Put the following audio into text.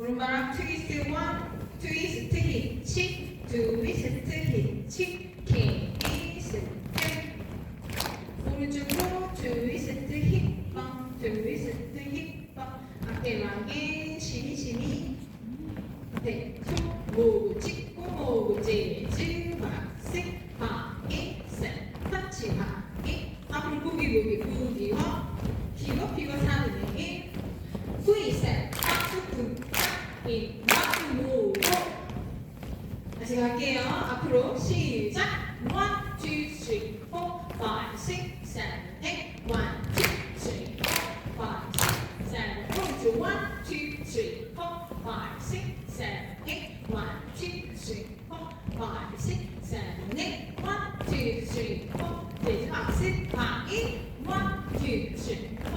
오른발랑 트위스트 1, 트위스트 히치, 트위스트 히치, 트위스트. 오른쪽으로 트위스트 힙방, 트위스트 힙방. 앞에랑에 시미. 네, 손 모으고 찍고 모으고 재즈 박색 하기 셋 터치 하기. 앞으로 구기와 피고 사는 게 후이셋 박수 쿵짝이 박수 모으고. 다시 갈게요. 앞으로 시작. 1, 2, 3, 4, 5, 6, 7, 8 1, 2, 3, 4, 5, 6, 7 오른쪽 1, 2, 3, 4, 5, 6, 7, 8 1, 2, 3, 4, 5, 6, 7, 8 1, 2, 3, 4 재즈 박스 하기 1, 2, 3,